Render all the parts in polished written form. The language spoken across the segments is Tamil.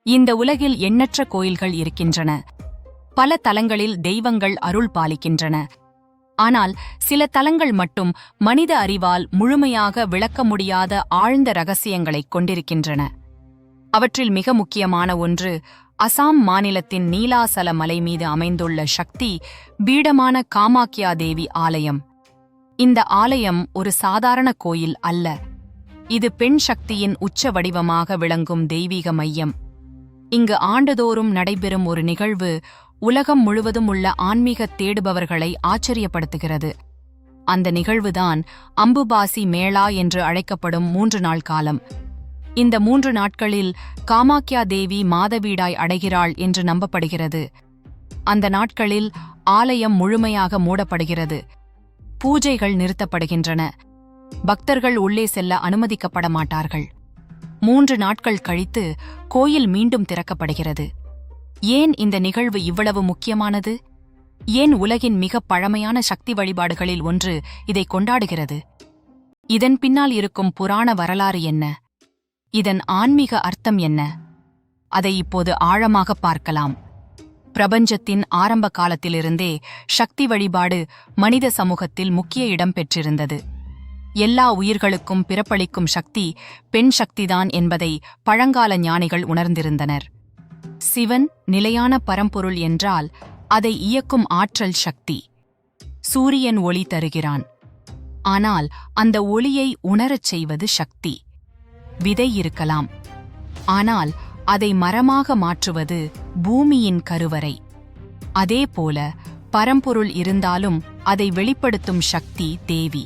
இந்த உலகில் எண்ணற்ற கோயில்கள் இருக்கின்றன. பல தலங்களில் தெய்வங்கள் அருள் பாலிக்கின்றன. ஆனால் சில தலங்கள் மட்டும் மனித அறிவால் முழுமையாக விளக்க முடியாத ஆழ்ந்த ரகசியங்களைக் கொண்டிருக்கின்றன. அவற்றில் மிக முக்கியமான ஒன்று அசாம் மாநிலத்தின் நீலாசல மலை மீது அமைந்துள்ள சக்தி பீடமான காமாக்யா தேவி ஆலயம். இந்த ஆலயம் ஒரு சாதாரண கோயில் அல்ல. இது பெண் சக்தியின் உச்ச வடிவமாக விளங்கும் தெய்வீக மையம். இங்கு ஆண்டுதோறும் நடைபெறும் ஒரு நிகழ்வு உலகம் முழுவதும் உள்ள ஆன்மீக தேடுபவர்களை ஆச்சரியப்படுத்துகிறது. அந்த நிகழ்வுதான் அம்புபாசி மேளா என்று அழைக்கப்படும் 3 நாள் காலம். இந்த 3 நாட்களில் காமாக்யா தேவி மாதவீடாய் அடைகிறாள் என்று நம்பப்படுகிறது. அந்த நாட்களில் ஆலயம் முழுமையாக மூடப்படுகிறது. பூஜைகள் நிறுத்தப்படுகின்றன. பக்தர்கள் உள்ளே செல்ல அனுமதிக்கப்பட மாட்டார்கள். 3 நாட்கள் கழித்து கோயில் மீண்டும் திறக்கப்படுகிறது. ஏன் இந்த நிகழ்வு இவ்வளவு முக்கியமானது? ஏன் உலகின் மிக பழமையான சக்தி வழிபாடுகளில் ஒன்று இதை கொண்டாடுகிறது? இதன் பின்னால் இருக்கும் புராண வரலாறு என்ன? இதன் ஆன்மீக அர்த்தம் என்ன? அதை இப்போது ஆழமாக பார்க்கலாம். பிரபஞ்சத்தின் ஆரம்ப காலத்திலிருந்தே சக்தி வழிபாடு மனித சமூகத்தில் முக்கிய இடம் பெற்றிருந்தது. எல்லா உயிர்களுக்கும் பிறப்பளிக்கும் சக்தி பெண் சக்திதான் என்பதை பழங்கால ஞானிகள் உணர்ந்திருந்தனர். சிவன் நிலையான பரம்பொருள் என்றால் அதை இயக்கும் ஆற்றல் சக்தி. சூரியன் ஒளி தருகிறான். ஆனால் அந்த ஒளியை உணரச் செய்வது சக்தி. விதை இருக்கலாம். ஆனால் அதை மரமாக மாற்றுவது பூமியின் கருவறை. அதேபோல பரம்பொருள் இருந்தாலும் அதை வெளிப்படுத்தும் சக்தி தேவி.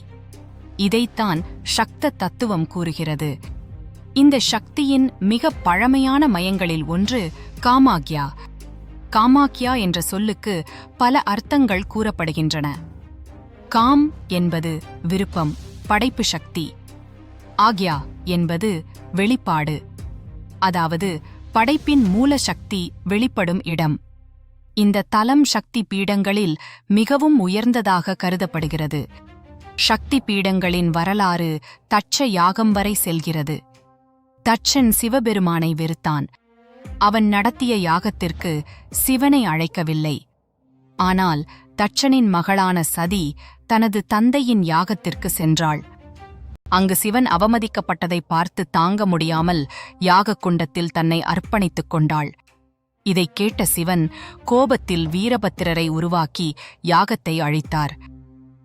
இதைத்தான் சக்த தத்துவம் கூறுகிறது. இந்த சக்தியின் மிக பழமையான மையங்களில் ஒன்று காமாக்யா. காமாக்யா என்ற சொல்லுக்கு பல அர்த்தங்கள் கூறப்படுகின்றன. காம் என்பது விருப்பம், படைப்பு சக்தி. ஆக்யா என்பது வெளிப்பாடு, அதாவது படைப்பின் மூல சக்தி வெளிப்படும் இடம். இந்த தலம் சக்தி பீடங்களில் மிகவும் உயர்ந்ததாக கருதப்படுகிறது. சக்தி பீடங்களின் வரலாறு தட்ச யாகம் வரை செல்கிறது. தட்சன் சிவபெருமானை வெறுத்தான். அவன் நடத்திய யாகத்திற்கு சிவனை அழைக்கவில்லை. ஆனால் தட்சனின் மகளான சதி தனது தந்தையின் யாகத்திற்கு சென்றாள். அங்கு சிவன் அவமதிக்கப்பட்டதை பார்த்து தாங்க முடியாமல் யாகக் குண்டத்தில் தன்னை அர்ப்பணித்துக் கொண்டாள். இதைக் கேட்ட சிவன் கோபத்தில் வீரபத்திரரை உருவாக்கி யாகத்தை அழித்தார்.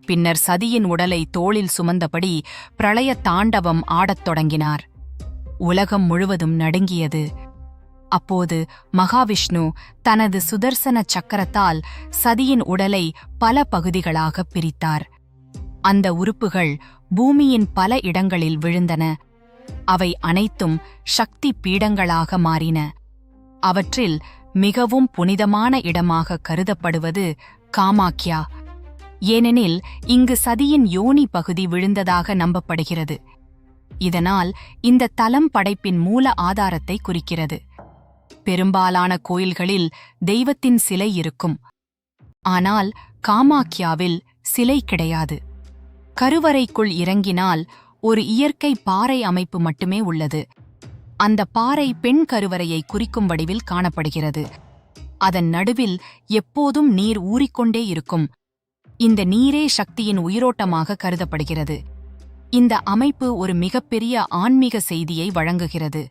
பின்னர் சதியின் உடலை தோளில் சுமந்தபடி பிரளய தாண்டவம் ஆடத் தொடங்கினார். உலகம் முழுவதும் நடுங்கியது. அப்போது மகாவிஷ்ணு தனது சுதர்சன சக்கரத்தால் சதியின் உடலை பல பகுதிகளாக பிரித்தார். அந்த உறுப்புகள் பூமியின் பல இடங்களில் விழுந்தன. அவை அனைத்தும் சக்தி பீடங்களாக மாறின. அவற்றில் மிகவும் புனிதமான இடமாக கருதப்படுவது காமாக்யா. ஏனெனில் இங்கு சதியின் யோனி பகுதி விழுந்ததாக நம்பப்படுகிறது. இதனால் இந்த தலம் படைப்பின் மூல ஆதாரத்தை குறிக்கிறது. பெரும்பாலான கோயில்களில் தெய்வத்தின் சிலை இருக்கும். ஆனால் காமாக்யாவில் சிலை கிடையாது. கருவறைக்குள் இறங்கினால் ஒரு இயற்கை பாறை அமைப்பு மட்டுமே உள்ளது. அந்த பாறை பெண் கருவறையை குறிக்கும் வடிவில் காணப்படுகிறது. அதன் நடுவில் எப்போதும் நீர் ஊறிக்கொண்டே இருக்கும். இந்த நீரே சக்தியின் உயிரோட்டமாக கருதப்படுகிறது. இந்த அமைப்பு ஒரு மிகப்பெரிய ஆன்மீக செய்தியை வழங்குகிறது.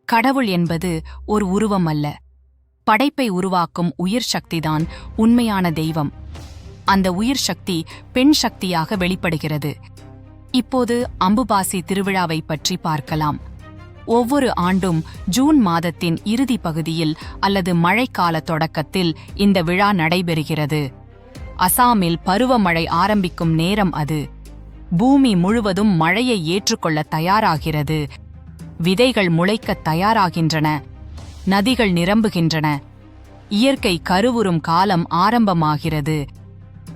கடவுள் என்பது ஒரு உருவம் அல்ல. படைப்பை உருவாக்கும் உயிர் சக்திதான் உண்மையான தெய்வம். அந்த உயிர் சக்தி பெண் சக்தியாக வெளிப்படுகிறது. இப்போது அம்புபாசி திருவிழாவை பற்றி பார்க்கலாம். ஒவ்வொரு ஆண்டும் ஜூன் மாதத்தின் இறுதி பகுதியில் அல்லது மழைக்கால தொடக்கத்தில் இந்த விழா நடைபெறுகிறது. அசாமில் பருவமழை ஆரம்பிக்கும் நேரம் அது. பூமி முழுவதும் மழையை ஏற்றுக்கொள்ள தயாராகிறது. விதைகள் முளைக்கத் தயாராகின்றன. நதிகள் நிரம்புகின்றன. இயற்கை கருவுறும் காலம் ஆரம்பமாகிறது.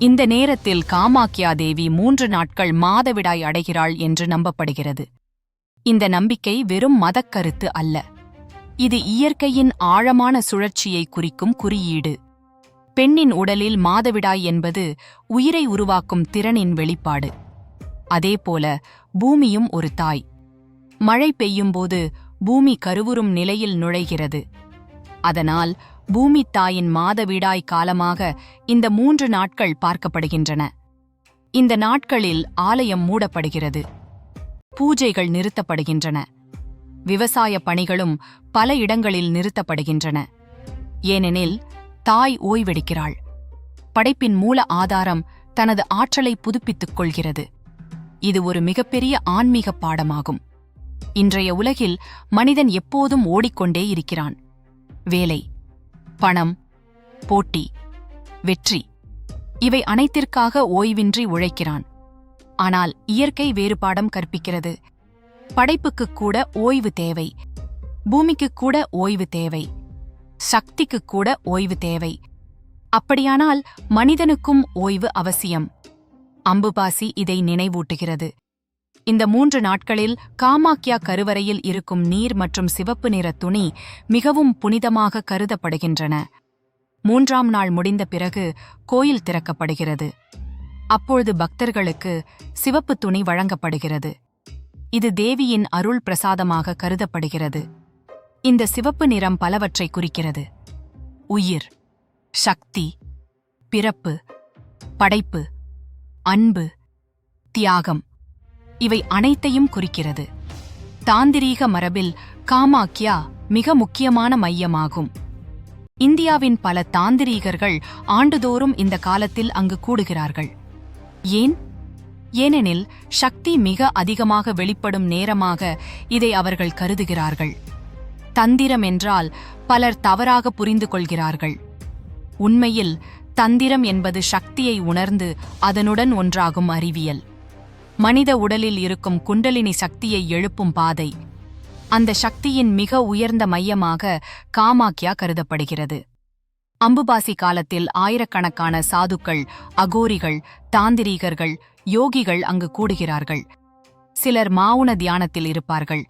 இந்த நேரத்தில் காமாக்யா தேவி 3 நாட்கள் மாதவிடாய் அடைகிறாள் என்று நம்பப்படுகிறது. இந்த நம்பிக்கை வெறும் மதக்கருத்து அல்ல. இது இயற்கையின் ஆழமான சுழற்சியை குறிக்கும் குறியீடு. பெண்ணின் உடலில் மாதவிடாய் என்பது உயிரை உருவாக்கும் திறனின் வெளிப்பாடு. அதேபோல பூமியும் ஒரு தாய். மழை பெய்யும்போது பூமி கருவுறும் நிலையில் நுழைகிறது. அதனால் பூமி தாயின் மாதவிடாய் காலமாக இந்த 3 நாட்கள் பார்க்கப்படுகின்றன. இந்த நாட்களில் ஆலயம் மூடப்படுகிறது, பூஜைகள் நிறுத்தப்படுகின்றன, விவசாய பணிகளும் பல இடங்களில் நிறுத்தப்படுகின்றன. ஏனெனில் தாய் ஓய்வெடுக்கிறாள். படைப்பின் மூல ஆதாரம் தனது ஆற்றலை புதுப்பித்துக் கொள்கிறது. இது ஒரு மிகப்பெரிய ஆன்மீக பாடமாகும். இன்றைய உலகில் மனிதன் எப்போதும் ஓடிக்கொண்டே இருக்கிறான். வேலை, பணம், போட்டி, வெற்றி இவை அனைத்திற்காக ஓய்வின்றி உழைக்கிறான். ஆனால் இயற்கை வேறுபாடம் கற்பிக்கிறது. படைப்புக்குக் கூட ஓய்வு தேவை, பூமிக்குக் கூட ஓய்வு தேவை, சக்திக்குக் கூட ஓய்வு தேவை. அப்படியானால் மனிதனுக்கும் ஓய்வு அவசியம். அம்புபாசி இதை நினைவூட்டுகிறது. இந்த 3 நாட்களில் காமாக்யா கருவறையில் இருக்கும் நீர் மற்றும் சிவப்பு நிற துணி மிகவும் புனிதமாக கருதப்படுகின்றன. 3ஆம் நாள் முடிந்த பிறகு கோயில் திறக்கப்படுகிறது. அப்பொழுது பக்தர்களுக்கு சிவப்பு துணி வழங்கப்படுகிறது. இது தேவியின் அருள் பிரசாதமாக கருதப்படுகிறது. இந்த சிவப்பு நிறம் பலவற்றை குறிக்கிறது. உயிர், சக்தி, பிறப்பு, படைப்பு, அன்பு, தியாகம் இவை அனைத்தையும் குறிக்கிறது. தாந்திரீக மரபில் காமாக்யா மிக முக்கியமான மையமாகும். இந்தியாவின் பல தாந்திரீகர்கள் ஆண்டுதோறும் இந்த காலத்தில் அங்கு கூடுகிறார்கள். ஏன்? ஏனெனில் சக்தி மிக அதிகமாக வெளிப்படும் நேரமாக இதை அவர்கள் கருதுகிறார்கள். தந்திரம் என்றால் பலர் தவறாக புரிந்து கொள்கிறார்கள். உண்மையில் தந்திரம் என்பது சக்தியை உணர்ந்து அதனுடன் ஒன்றாகும் அறிவியல். மனித உடலில் இருக்கும் குண்டலினி சக்தியை எழுப்பும் பாதை. அந்த சக்தியின் மிக உயர்ந்த மையமாக காமாக்யா கருதப்படுகிறது. அம்புபாசி காலத்தில் ஆயிரக்கணக்கான சாதுக்கள், அகோரிகள், தாந்திரீகர்கள், யோகிகள் அங்கு கூடுகிறார்கள். சிலர் மௌன தியானத்தில் இருப்பார்கள்,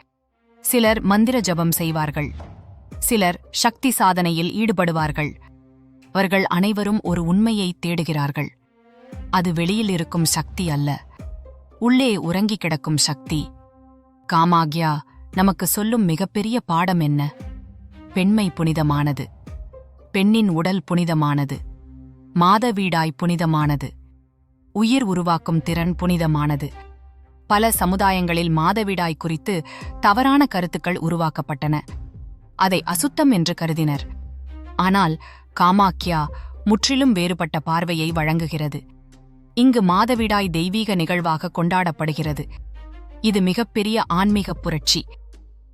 சிலர் மந்திர ஜபம் செய்வார்கள், சிலர் சக்தி சாதனையில் ஈடுபடுவார்கள். அவர்கள் அனைவரும் ஒரு உண்மையை தேடுகிறார்கள். அது வெளியில் இருக்கும் சக்தி அல்ல, உள்ளே உறங்கிக் கிடக்கும் சக்தி. காமாக்யா நமக்கு சொல்லும் மிகப்பெரிய பாடம் என்ன? பெண்மை புனிதமானது, பெண்ணின் உடல் புனிதமானது, மாதவீடாய் புனிதமானது, உயிர் உருவாக்கும் திறன் புனிதமானது. பல சமுதாயங்களில் மாதவிடாய் குறித்து தவறான கருத்துக்கள் உருவாக்கப்பட்டன. அதை அசுத்தம் என்று கருதினர். ஆனால் காமாக்யா முற்றிலும் வேறுபட்ட பார்வையை வழங்குகிறது. இங்கு மாதவிடாய் தெய்வீக நிகழ்வாக கொண்டாடப்படுகிறது. இது மிகப்பெரிய ஆன்மீக புரட்சி.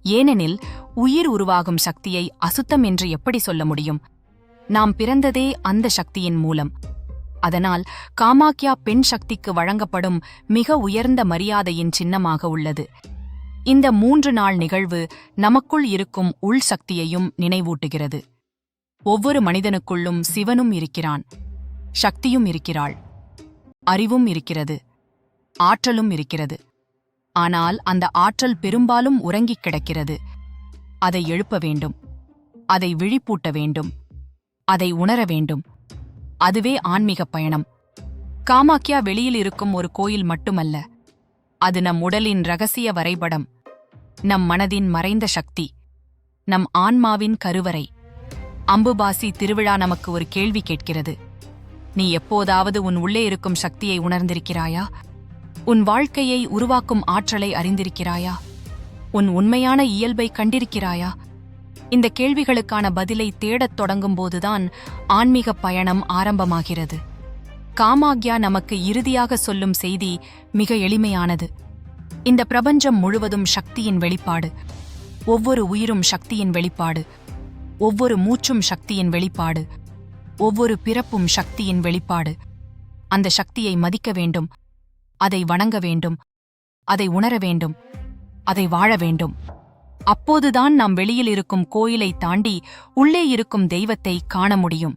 ஏனெனில் உயிர் உருவாகும் சக்தியை அசுத்தம் என்று எப்படி சொல்ல முடியும்? நாம் பிறந்ததே அந்த சக்தியின் மூலம். அதனால் காமாக்யா பெண் சக்திக்கு வழங்கப்படும் மிக உயர்ந்த மரியாதையின் சின்னமாக உள்ளது. இந்த 3 நாள் நிகழ்வு நமக்குள் இருக்கும் உள் சக்தியையும் நினைவூட்டுகிறது. ஒவ்வொரு மனிதனுக்குள்ளும் சிவனும் இருக்கிறான், சக்தியும் இருக்கிறாள், அறிவும் இருக்கிறது, ஆற்றலும் இருக்கிறது. ஆனால் அந்த ஆற்றல் பெரும்பாலும் உறங்கிக் கிடக்கிறது. அதை எழுப்ப வேண்டும், அதை விழிப்பூட்ட வேண்டும், அதை உணர வேண்டும். அதுவே ஆன்மீக பயணம். காமாக்யா வெளியில் இருக்கும் ஒரு கோயில் மட்டுமல்ல, அது நம் உடலின் இரகசிய வரைபடம், நம் மனதின் மறைந்த சக்தி, நம் ஆன்மாவின் கருவறை. அம்புபாசி திருவிழா நமக்கு ஒரு கேள்வி கேட்கிறது. நீ எப்போதாவது உன் உள்ளே இருக்கும் சக்தியை உணர்ந்திருக்கிறாயா? உன் வாழ்க்கையை உருவாக்கும் ஆற்றலை அறிந்திருக்கிறாயா? உன் உண்மையான இயல்பை கண்டிருக்கிறாயா? இந்த கேள்விகளுக்கான பதிலை தேடத் தொடங்கும்போதுதான் ஆன்மீக பயணம் ஆரம்பமாகிறது. காமாக்யா நமக்கு இறுதியாக சொல்லும் செய்தி மிக எளிமையானது. இந்த பிரபஞ்சம் முழுவதும் சக்தியின் வெளிப்பாடு. ஒவ்வொரு உயிரும் சக்தியின் வெளிப்பாடு, ஒவ்வொரு மூச்சும் சக்தியின் வெளிப்பாடு, ஒவ்வொரு பிறப்பும் சக்தியின் வெளிப்பாடு. அந்த சக்தியை மதிக்க வேண்டும், அதை வணங்க வேண்டும், அதை உணர வேண்டும், அதை வாழ வேண்டும். அப்போதுதான் நாம் வெளியில் இருக்கும் கோயிலை தாண்டி உள்ளே இருக்கும் தெய்வத்தை காண முடியும்.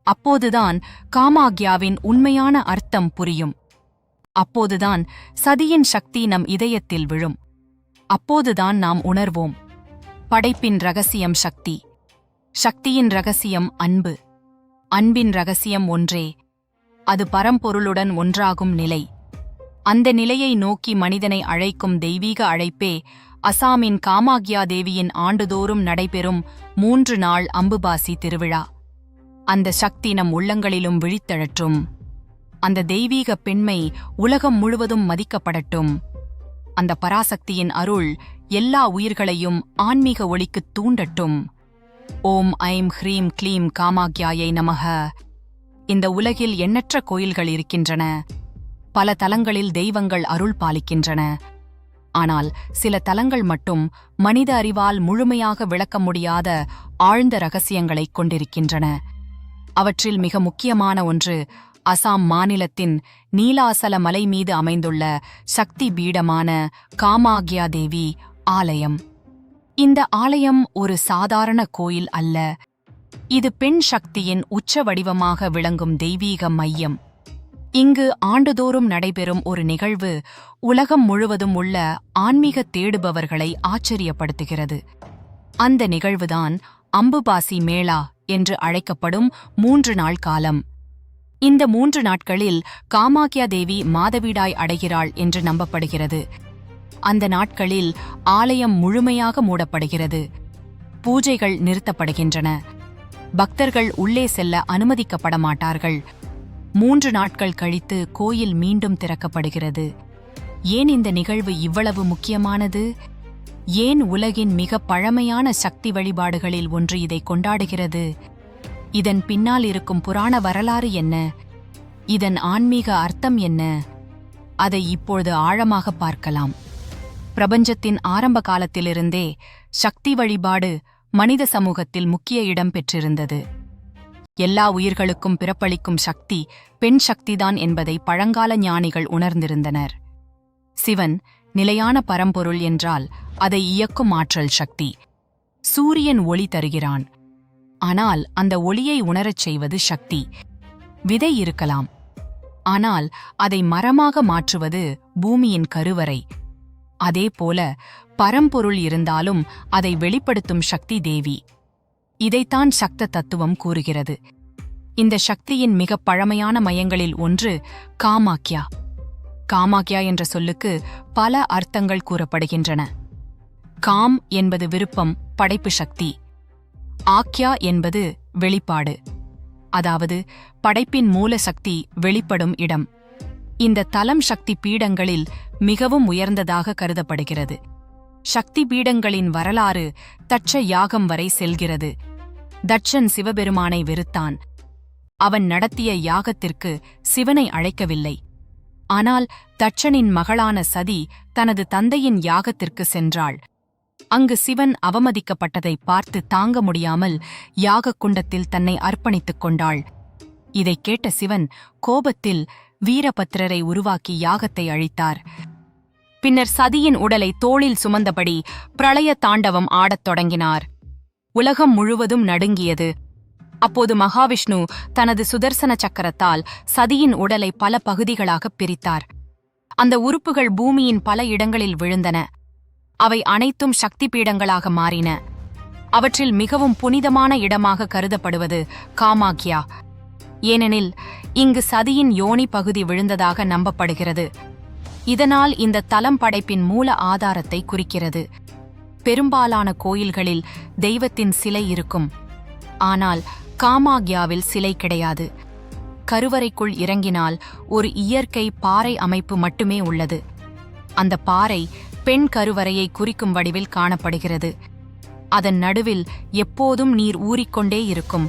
அப்போதுதான் காமாக்யாவின் உண்மையான அர்த்தம் புரியும். அப்போதுதான் சதியின் சக்தி நம் இதயத்தில் விழும். அப்போதுதான் நாம் உணர்வோம், படைப்பின் ரகசியம் சக்தி, சக்தியின் ரகசியம் அன்பு, அன்பின் ரகசியம் ஒன்றே, அது பரம்பொருளுடன் ஒன்றாகும் நிலை. அந்த நிலையை நோக்கி மனிதனை அழைக்கும் தெய்வீக அழைப்பே அசாமின் காமாக்யா தேவியின் ஆண்டுதோறும் நடைபெறும் 3 நாள் அம்புபாசி திருவிழா. அந்த சக்தி நம் உள்ளங்களிலும் விழித்தெழட்டும். அந்த தெய்வீக பெண்மை உலகம் முழுவதும் மதிக்கப்படட்டும். அந்த பராசக்தியின் அருள் எல்லா உயிர்களையும் ஆன்மீக ஒளிக்குத் தூண்டட்டும். ஓம் ஐம் ஹ்ரீம் க்ளீம் காமாக்யாயை நமக. இந்த உலகில் எண்ணற்ற கோயில்கள் இருக்கின்றன. பல தலங்களில் தெய்வங்கள் அருள் பாலிக்கின்றன. ஆனால் சில தலங்கள் மட்டும் மனித அறிவால் முழுமையாக விளக்க முடியாத ஆழ்ந்த ரகசியங்களைக் கொண்டிருக்கின்றன. அவற்றில் மிக முக்கியமான ஒன்று அசாம் மாநிலத்தின் நீலாசல மலை மீது அமைந்துள்ள சக்தி பீடமான காமாக்யா தேவி ஆலயம். இந்த ஆலயம் ஒரு சாதாரண கோயில் அல்ல. இது பெண் சக்தியின் உச்ச வடிவமாக விளங்கும் தெய்வீக மையம். இங்கு ஆண்டுதோறும் நடைபெறும் ஒரு நிகழ்வு உலகம் முழுவதும் உள்ள ஆன்மீக தேடுபவர்களை ஆச்சரியப்படுத்துகிறது. அந்த நிகழ்வுதான் அம்புபாசி மேளா என்று அழைக்கப்படும் 3 நாள் காலம். இந்த 3 நாட்களில் காமாக்யா தேவி மாதவிடாய் அடைகிறாள் என்று நம்பப்படுகிறது. அந்த நாட்களில் ஆலயம் முழுமையாக மூடப்படுகிறது. பூஜைகள் நிறுத்தப்படுகின்றன. பக்தர்கள் உள்ளே செல்ல அனுமதிக்கப்பட மாட்டார்கள். 3 நாட்கள் கழித்து கோயில் மீண்டும் திறக்கப்படுகிறது. ஏன் இந்த நிகழ்வு இவ்வளவு முக்கியமானது? ஏன் உலகின் மிக பழமையான சக்தி வழிபாடுகளில் ஒன்று இதை கொண்டாடுகிறது? இதன் பின்னால் இருக்கும் புராண வரலாறு என்ன? இதன் ஆன்மீக அர்த்தம் என்ன? அதை இப்பொழுது ஆழமாக பார்க்கலாம். பிரபஞ்சத்தின் ஆரம்ப காலத்திலிருந்தே சக்தி வழிபாடு மனித சமூகத்தில் முக்கிய இடம் பெற்றிருந்தது. எல்லா உயிர்களுக்கும் பிறப்பளிக்கும் சக்தி பெண் சக்திதான் என்பதை பழங்கால ஞானிகள் உணர்ந்திருந்தனர். சிவன் நிலையான பரம்பொருள் என்றால் அதை இயக்கும் ஆற்றல் சக்தி. சூரியன் ஒளி தருகிறான். ஆனால் அந்த ஒளியை உணரச் செய்வது சக்தி. விதை இருக்கலாம். ஆனால் அதை மரமாக மாற்றுவது பூமியின் கருவறை. அதேபோல பரம்பொருள் இருந்தாலும் அதை வெளிப்படுத்தும் சக்தி தேவி. இதைத்தான் சக்த தத்துவம் கூறுகிறது. இந்த சக்தியின் மிக பழமையான மையங்களில் ஒன்று காமாக்யா. காமாக்யா என்ற சொல்லுக்கு பல அர்த்தங்கள் கூறப்படுகின்றன. காம் என்பது விருப்பம், படைப்பு சக்தி. ஆக்யா என்பது வெளிப்பாடு, அதாவது படைப்பின் மூல சக்தி வெளிப்படும் இடம். இந்த தலம் சக்தி பீடங்களில் மிகவும் உயர்ந்ததாக கருதப்படுகிறது. சக்தி பீடங்களின் வரலாறு தட்ச யாகம் வரை செல்கிறது. தட்சன் சிவபெருமானை வெறுத்தான். அவன் நடத்திய யாகத்திற்கு சிவனை அழைக்கவில்லை. ஆனால் தட்சனின் மகளான சதி தனது தந்தையின் யாகத்திற்கு சென்றாள். அங்கு சிவன் அவமதிக்கப்பட்டதை பார்த்து தாங்க முடியாமல் யாகக் குண்டத்தில் தன்னை அர்ப்பணித்துக் கொண்டாள். இதைக் கேட்ட சிவன் கோபத்தில் வீரபத்ரரை உருவாக்கி யாகத்தை அழித்தார். பின்னர் சதியின் உடலை தோளில் சுமந்தபடி பிரளய தாண்டவம் ஆடத் தொடங்கினார். உலகம் முழுவதும் நடுங்கியது. அப்போது மகாவிஷ்ணு தனது சுதர்சன சக்கரத்தால் சதியின் உடலை பல பகுதிகளாகப் பிரித்தார். அந்த உறுப்புகள் பூமியின் பல இடங்களில் விழுந்தன. அவை அனைத்தும் சக்தி பீடங்களாக மாறின. அவற்றில் மிகவும் புனிதமான இடமாக கருதப்படுவது காமாக்யா. ஏனெனில் இங்கு சதியின் யோனி பகுதி விழுந்ததாக நம்பப்படுகிறது. இதனால் இந்த தலம் படைப்பின் மூல ஆதாரத்தை குறிக்கிறது. பெரும்பாலான கோயில்களில் தெய்வத்தின் சிலை இருக்கும். ஆனால் காமாக்யாவில் சிலை கிடையாது. கருவறைக்குள் இறங்கினால் ஒரு இயற்கை பாறை அமைப்பு மட்டுமே உள்ளது. அந்த பாறை பெண் கருவறையை குறிக்கும் வடிவில் காணப்படுகிறது. அதன் நடுவில் எப்போதும் நீர் ஊறிக்கொண்டே இருக்கும்.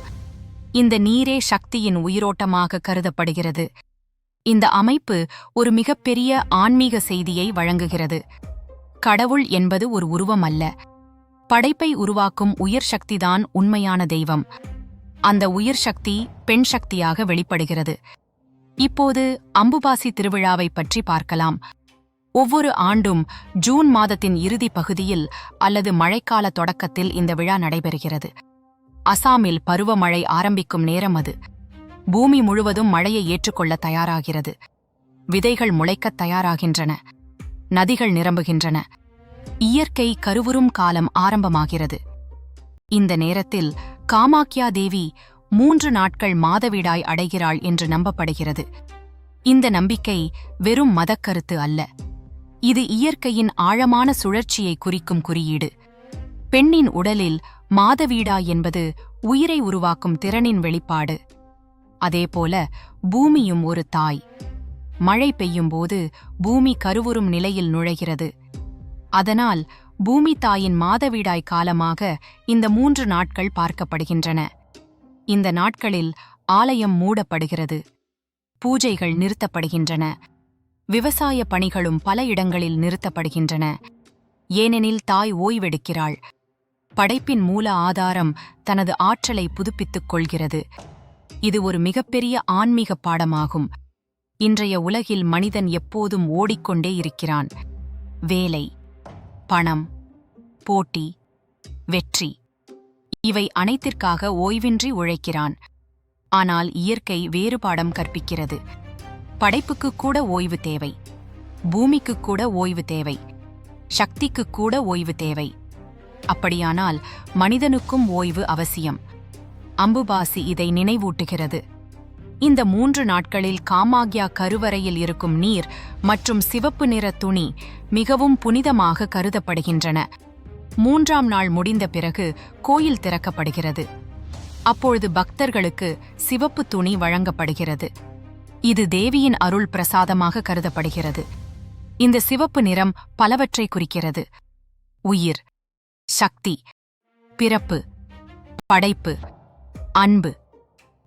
இந்த நீரே சக்தியின் உயிரோட்டமாக கருதப்படுகிறது. இந்த அமைப்பு ஒரு மிகப்பெரிய ஆன்மீக செய்தியை வழங்குகிறது. கடவுள் என்பது ஒரு உருவம் அல்ல. படைப்பை உருவாக்கும் உயிர் சக்திதான் உண்மையான தெய்வம். அந்த உயிர் சக்தி பெண் சக்தியாக வெளிப்படுகிறது. இப்போது அம்புபாசி திருவிழாவை பற்றி பார்க்கலாம். ஒவ்வொரு ஆண்டும் ஜூன் மாதத்தின் இறுதி பகுதியில் அல்லது மழைக்கால தொடக்கத்தில் இந்த விழா நடைபெறுகிறது. அசாமில் பருவமழை ஆரம்பிக்கும் நேரம் அது. பூமி முழுவதும் மழையை ஏற்றுக்கொள்ள தயாராகிறது. விதைகள் முளைக்கத் தயாராகின்றன. நதிகள் நிரம்புகின்றன. இயற்கை கருவுறும் காலம் ஆரம்பமாகிறது. இந்த நேரத்தில் காமாக்யா தேவி 3 நாட்கள் மாதவிடாய் அடைகிறாள் என்று நம்பப்படுகிறது. இந்த நம்பிக்கை வெறும் மதக்கருத்து அல்ல. இது இயற்கையின் ஆழமான சுழற்சியை குறிக்கும் குறியீடு. பெண்ணின் உடலில் மாதவீடாய் என்பது உயிரை உருவாக்கும் திறனின் வெளிப்பாடு. அதேபோல பூமியும் ஒரு தாய். மழை பெய்யும்போது பூமி கருவுறும் நிலையில் நுழைகிறது. அதனால் பூமி தாயின் மாதவீடாய் காலமாக இந்த 3 நாட்கள் பார்க்கப்படுகின்றன. இந்த நாட்களில் ஆலயம் மூடப்படுகிறது, பூஜைகள் நிறுத்தப்படுகின்றன, விவசாய பணிகளும் பல இடங்களில் நிறுத்தப்படுகின்றன. ஏனெனில் தாய் ஓய்வெடுக்கிறாள். படைப்பின் மூல ஆதாரம் தனது ஆற்றலை புதுப்பித்துக் கொள்கிறது. இது ஒரு மிகப்பெரிய ஆன்மீக பாடமாகும். இன்றைய உலகில் மனிதன் எப்போதும் ஓடிக்கொண்டே இருக்கிறான். வேலை, பணம், போட்டி, வெற்றி, இவை அனைத்திற்காக ஓய்வின்றி உழைக்கிறான். ஆனால் இயற்கை வேறு பாடம் கற்பிக்கிறது. படைப்புக்கு கூட ஓய்வு தேவை, பூமிக்கு கூட ஓய்வு தேவை, சக்திக்கு கூட ஓய்வு தேவை. அப்படியானால் மனிதனுக்கும் ஓய்வு அவசியம். அம்புபாசி இதை நினைவூட்டுகிறது. இந்த 3 நாட்களில் காமாக்யா கருவறையில் இருக்கும் நீர் மற்றும் சிவப்பு நிற துணி மிகவும் புனிதமாக கருதப்படுகின்றன. 3ஆம் நாள் முடிந்த பிறகு கோயில் திறக்கப்படுகிறது. அப்பொழுது பக்தர்களுக்கு சிவப்பு துணி வழங்கப்படுகிறது. இது தேவியின் அருள் பிரசாதமாக கருதப்படுகிறது. இந்த சிவப்பு நிறம் பலவற்றை குறிக்கிறது. உயிர், சக்தி, பிறப்பு, படைப்பு, அன்பு,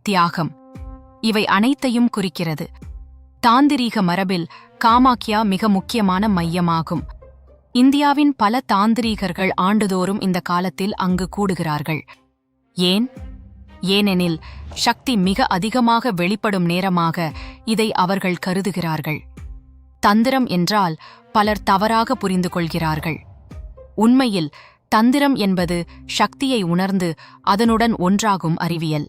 தியாகம், இவை அனைத்தையும் குறிக்கிறது. தாந்திரீக மரபில் காமாக்யா மிக முக்கியமான மையமாகும். இந்தியாவின் பல தாந்திரீகர்கள் ஆண்டுதோறும் இந்த காலத்தில் அங்கு கூடுகிறார்கள். ஏனெனில் சக்தி மிக அதிகமாக வெளிப்படும் நேரமாக இதை அவர்கள் கருதுகிறார்கள். தந்திரம் என்றால் பலர் தவறாக புரிந்து கொள்கிறார்கள். உண்மையில் தந்திரம் என்பது சக்தியை உணர்ந்து அதனுடன் ஒன்றாகும் அறிவியல்.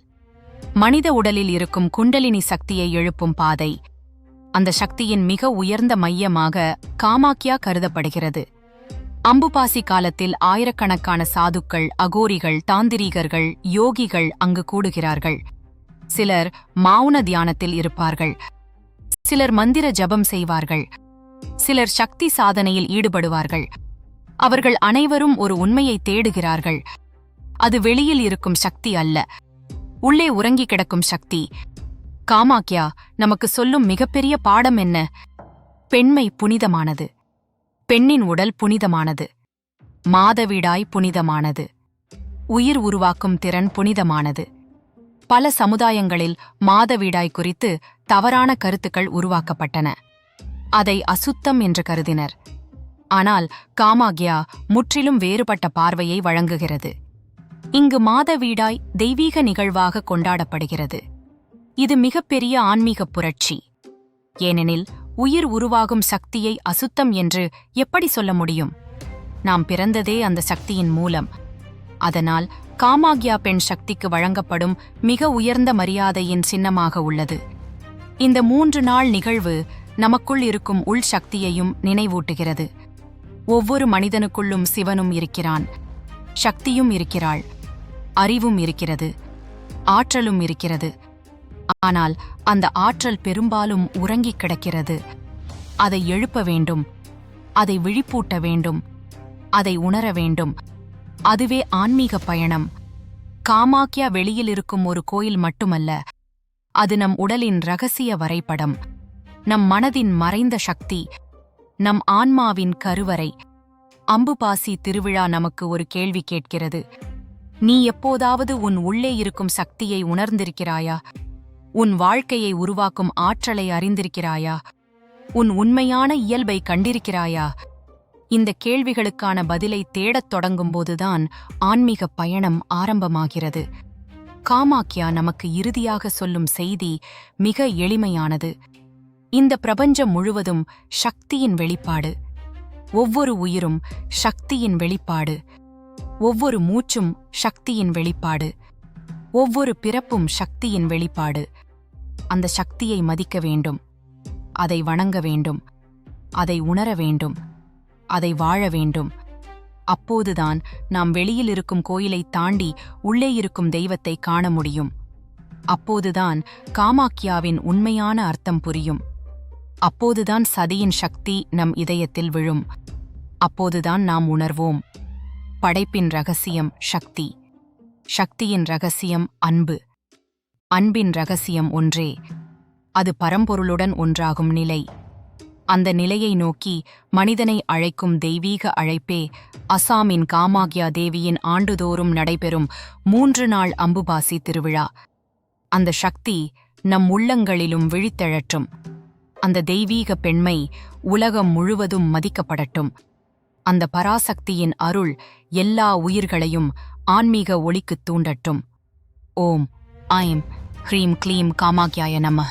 மனித உடலில் இருக்கும் குண்டலினி சக்தியை எழுப்பும் பாதை. அந்த சக்தியின் மிக உயர்ந்த மையமாக காமாக்யா கருதப்படுகிறது. அம்புபாசி காலத்தில் ஆயிரக்கணக்கான சாதுக்கள், அகோரிகள், தாந்திரீகர்கள், யோகிகள் அங்கு கூடுகிறார்கள். சிலர் மௌன தியானத்தில் இருப்பார்கள், சிலர் மந்திர ஜபம் செய்வார்கள், சிலர் சக்தி சாதனையில் ஈடுபடுவார்கள். அவர்கள் அனைவரும் ஒரு உண்மையை தேடுகிறார்கள். அது வெளியில் இருக்கும் சக்தி அல்ல, உள்ளே உறங்கி கிடக்கும் சக்தி. காமாக்யா நமக்கு சொல்லும் மிகப்பெரிய பாடம் என்ன? பெண்மை புனிதமானது, பெண்ணின் உடல் புனிதமானது, மாதவிடாய் புனிதமானது, உயிர் உருவாக்கும் திறன் புனிதமானது. பல சமுதாயங்களில் மாதவிடாய் குறித்து தவறான கருத்துக்கள் உருவாக்கப்பட்டன. அதை அசுத்தம் என்று கருதினர். ஆனால் காமாக்யா முற்றிலும் வேறுபட்ட பார்வையை வழங்குகிறது. இங்கு மாதவீடாய் தெய்வீக நிகழ்வாக கொண்டாடப்படுகிறது. இது மிகப்பெரிய ஆன்மீக புரட்சி. ஏனெனில் உயிர் உருவாகும் சக்தியை அசுத்தம் என்று எப்படி சொல்ல முடியும்? நாம் பிறந்ததே அந்த சக்தியின் மூலம். அதனால் காமாக்யா பெண் சக்திக்கு வழங்கப்படும் மிக உயர்ந்த மரியாதையின் சின்னமாக உள்ளது. இந்த 3 நாள் நிகழ்வு நமக்குள் இருக்கும் உள் சக்தியையும் நினைவூட்டுகிறது. ஒவ்வொரு மனிதனுக்குள்ளும் சிவனும் இருக்கிறான், சக்தியும் இருக்கிறாள், அறிவும் இருக்கிறது, ஆற்றலும் இருக்கிறது. ஆனால் அந்த ஆற்றல் பெரும்பாலும் உறங்கிக் கிடக்கிறது. அதை எழுப்ப வேண்டும், அதை விழிப்பூட்ட வேண்டும், அதை உணர வேண்டும். அதுவே ஆன்மீக பயணம். காமாக்யா வெளியில் இருக்கும் ஒரு கோயில் மட்டுமல்ல, அது நம் உடலின் இரகசிய வரைபடம், நம் மனதின் மறைந்த சக்தி, நம் ஆன்மாவின் கருவறை. அம்புபாசி திருவிழா நமக்கு ஒரு கேள்வி கேட்கிறது. நீ எப்போதாவது உன் உள்ளே இருக்கும் சக்தியை உணர்ந்திருக்கிறாயா? உன் வாழ்க்கையை உருவாக்கும் ஆற்றலை அறிந்திருக்கிறாயா? உன் உண்மையான இயல்பை கண்டிருக்கிறாயா? இந்த கேள்விகளுக்கான பதிலை தேடத் தொடங்கும்போதுதான் ஆன்மீக பயணம் ஆரம்பமாகிறது. காமாக்யா நமக்கு இறுதியாக சொல்லும் செய்தி மிக எளிமையானது. இந்த பிரபஞ்சம் முழுவதும் சக்தியின் வெளிப்பாடு. ஒவ்வொரு உயிரும் சக்தியின் வெளிப்பாடு. ஒவ்வொரு மூச்சும் சக்தியின் வெளிப்பாடு. ஒவ்வொரு பிறப்பும் சக்தியின் வெளிப்பாடு. அந்த சக்தியை மதிக்க வேண்டும், அதை வணங்க வேண்டும், அதை உணர வேண்டும், அதை வாழ வேண்டும். அப்போதுதான் நாம் வெளியில் இருக்கும் கோயிலை தாண்டி உள்ளே இருக்கும் தெய்வத்தை காண முடியும். அப்போதுதான் காமாக்யாவின் உண்மையான அர்த்தம் புரியும். அப்போதுதான் சதியின் சக்தி நம் இதயத்தில் விழும். அப்போதுதான் நாம் உணர்வோம், படைப்பின் ரகசியம் சக்தி, சக்தியின் ரகசியம் அன்பு, அன்பின் ரகசியம் ஒன்றே, அது பரம்பொருளுடன் ஒன்றாகும் நிலை. அந்த நிலையை நோக்கி மனிதனை அழைக்கும் தெய்வீக அழைப்பே அசாமின் காமாக்யா தேவியின் ஆண்டுதோறும் நடைபெறும் 3 நாள் அம்புபாசி திருவிழா. அந்த சக்தி நம் உள்ளங்களிலும் விழித்தெழட்டும். அந்த தெய்வீக பெண்மை உலகம் முழுவதும் மதிக்கப்படட்டும். அந்த பராசக்தியின் அருள் எல்லா உயிர்களையும் ஆன்மீக ஒளிக்குத் தூண்டட்டும். ஓம் ஐம் ஹ்ரீம் க்ளீம் காமாக்யாய நமः.